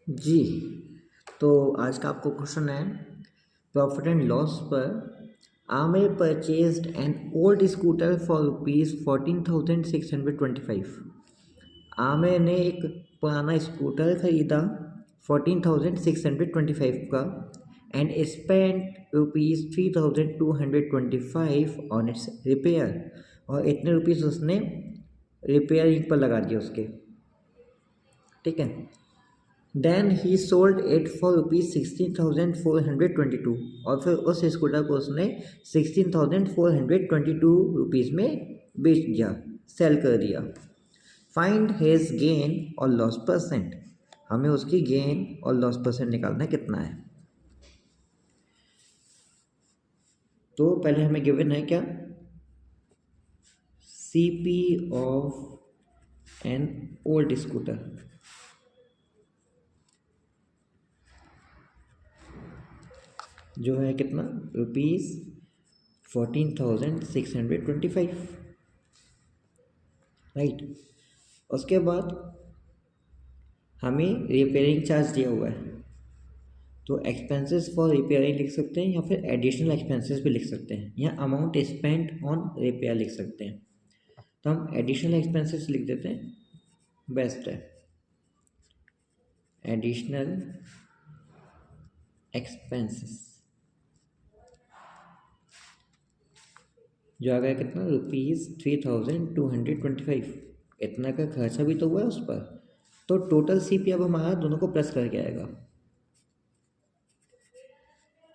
जी, तो आज का आपको क्वेश्चन है प्रॉफिट एंड लॉस पर। Aamir purchased an old scooter for ₹14,625। Aamir ने एक पुराना स्कूटर खरीदा 14,625 का and spent ₹3,225 on it's repair, और इतने रुपीस उसने रिपेयरिंग पर लगा दिए उसके। ठीक है। Then he sold it for ₹16,422, और फिर उस स्कूटर को उसने ₹16,422 में बेच दिया, सेल कर दिया। फाइंड हिज गेन और लॉस परसेंट। हमें उसकी गेन और लॉस परसेंट निकालना है, कितना है। तो पहले हमें गिवन है क्या, CP of an old scooter, जो है कितना, ₹14,625, राइट। उसके बाद हमें रिपेयरिंग चार्ज दिया हुआ है, तो एक्सपेंसेस फॉर रिपेयरिंग लिख सकते हैं या फिर एडिशनल एक्सपेंसेस भी लिख सकते हैं, या अमाउंट स्पेंट ऑन रिपेयर लिख सकते हैं। तो हम एडिशनल एक्सपेंसेस लिख देते हैं, बेस्ट है। एडिशनल एक्सपेंसेस जो आ गया कितना, ₹3,225। इतना का खर्चा भी तो हुआ है उस पर। तो टोटल सीपी अब हमारा दोनों को प्लस करके आएगा।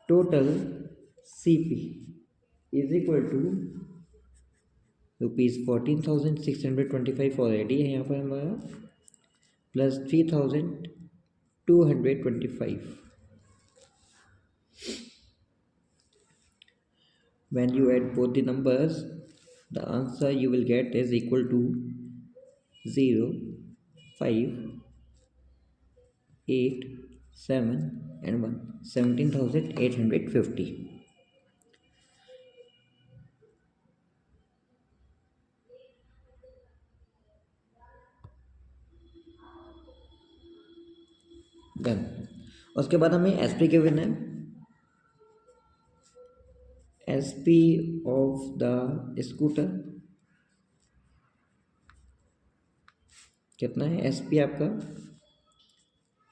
Total CP is equal to ₹14,625 already है यहाँ पर हमारा, plus 3,225। When you add both the numbers, the answer you will get is equal to 0, 5, 8, 7 and 1, 17,850. Done. उसके बाद हमें एसपी गिवन है। एसपी ऑफ द स्कूटर कितना है, एसपी आपका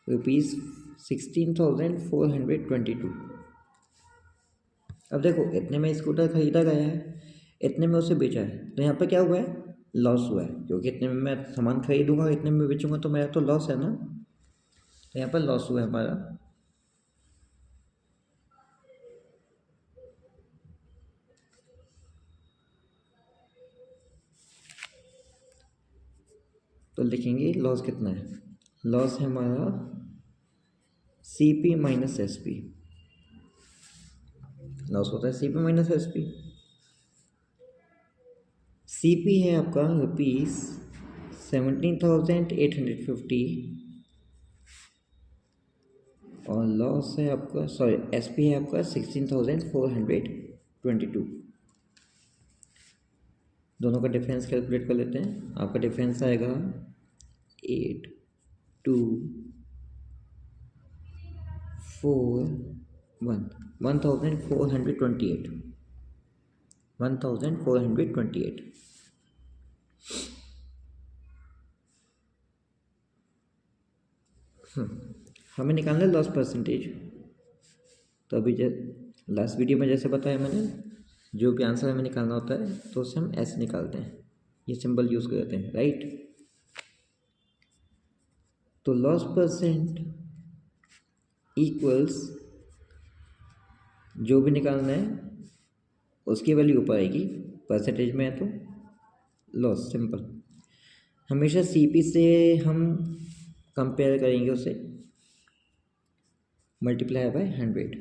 ₹16,422। अब देखो, इतने में स्कूटर खरीदा गया है, इतने में उसे बेचा है, तो यहाँ पर क्या हुआ है, लॉस हुआ है, क्योंकि इतने में मैं सामान खरीदूंगा, इतने में बेचूंगा, तो मेरा तो लॉस है ना। तो यहाँ पर लॉस हुआ है हमारा। तो लिखेंगे लॉस कितना है, लॉस है हमारा सीपी माइनस एसपी। लॉस होता है सीपी माइनस एसपी। सीपी है आपका ₹17,850, और लॉस है आपका, सॉरी, एसपी है आपका 16,422। दोनों का डिफरेंस कैलकुलेट कर लेते हैं। आपका डिफरेंस आएगा 8, 2, 4, 1, 1,428, 1,428। हमें निकालना है लॉस परसेंटेज। तो अभी लास्ट वीडियो में जैसे बताया मैंने, जो भी आंसर हमें निकालना होता है तो उससे हम ऐसे निकालते हैं, ये सिंबल यूज़ करते हैं, राइट। तो लॉस परसेंट इक्वल्स, जो भी निकालना है उसकी वैल्यू ऊपर आएगी, परसेंटेज में है तो लॉस, सिंपल। हमेशा सीपी से हम कंपेयर करेंगे उसे, मल्टीप्लाई बाय 100,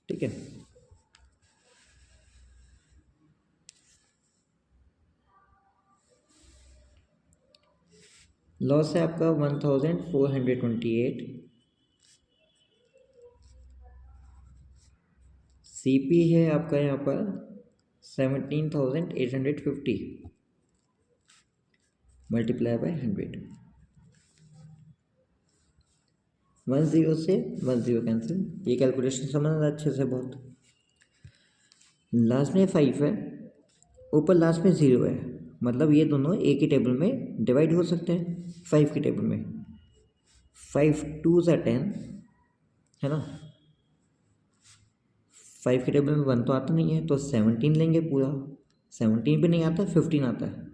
ठीक है। लॉस है आपका 1,428, सीपी है आपका यहाँ पर 17,850 मल्टीप्लाई बाय 100। 10 से 10 कैंसिल, ये कैलकुलेशन समझना अच्छे से बहुत। लास्ट में 5 है, ऊपर लास्ट में 0 है, मतलब ये दोनों एक ही टेबल में डिवाइड हो सकते हैं 5 की टेबल में। 5 2 ज़ा 10 है ना, 5 के टेबल में 1 तो आता नहीं है, तो 17 लेंगे पूरा। 17 भी नहीं आता, 15 आता है।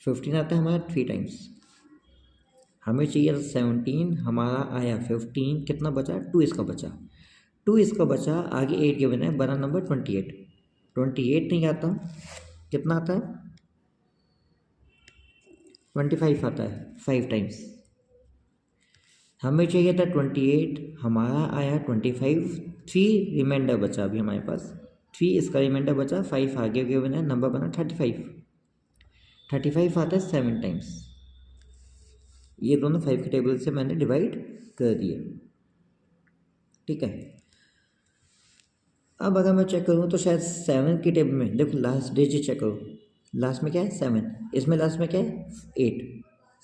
15 आता है हमारा 3 टाइम्स। हमें चाहिए 17, हमारा आया 15, कितना बचा 2 इसका बचा, 2 इसका बचा, आगे 8 के बना बड़ा नंबर 28। 28 नहीं आता, कितना आता है 25 आता है 5 टाइम्स। हमें चाहिए था 28, हमारा आया 25, 3 रिमाइंडर बचा अभी हमारे पास, 3 इसका रिमाइंडर बचा, 5 आगे के बना नंबर बना 35। 35 आता है 7 टाइम्स। ये दोनों 5 के टेबल से मैंने डिवाइड कर दिए, ठीक है। अब अगर मैं चेक करूँ तो शायद 7 की टेबल में देखो लास्ट डिजिट चेक करो, लास्ट में क्या है 7, इसमें लास्ट में क्या है 8।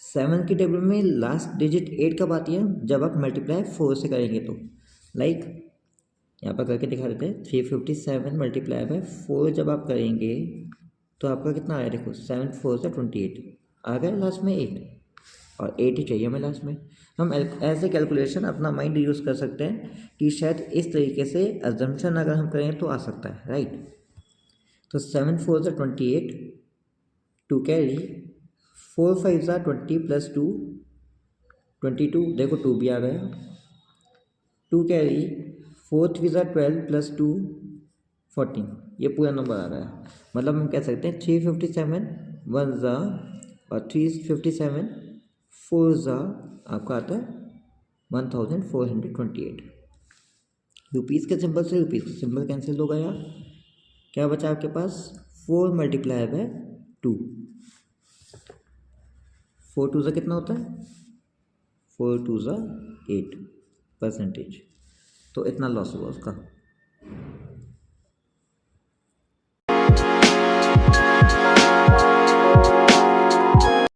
7 की टेबल में लास्ट डिजिट 8 कब आती है, जब आप मल्टीप्लाई 4 से करेंगे तो। लाइक यहाँ पर करके दिखा देते हैं, 357 मल्टीप्लाई बाय 4 जब आप करेंगे तो आपका कितना आया, देखो 7 4 से 28 आ गया, लास्ट में 8 और 8 ही चाहिए हमें लास्ट में। हम ऐसे कैलकुलेशन अपना माइंड यूज़ कर सकते हैं कि शायद इस तरीके से अजम्पशन अगर हम करें तो आ सकता है, राइट। तो 7 4 से 28, 2 कैरी, 4 5 ज़ा 20 प्लस 2 22, देखो 2 भी आ गया, 2 कैरी, 4 3 ज़ा 12 प्लस 2 14, ये पूरा नंबर आ गया। मतलब हम कह सकते हैं 357 1 ज़ा और 357 4 ज़ा आपका आता है 1428। रुपीज़ के सिंबल से रुपीज़ का सिंबल कैंसिल हो गया, क्या बचा आपके पास 4 मल्टीप्लाई बाय 2, 4 2 ज़ा कितना होता है 4 2 ज़ा 8 %। तो इतना लॉस हुआ उसका।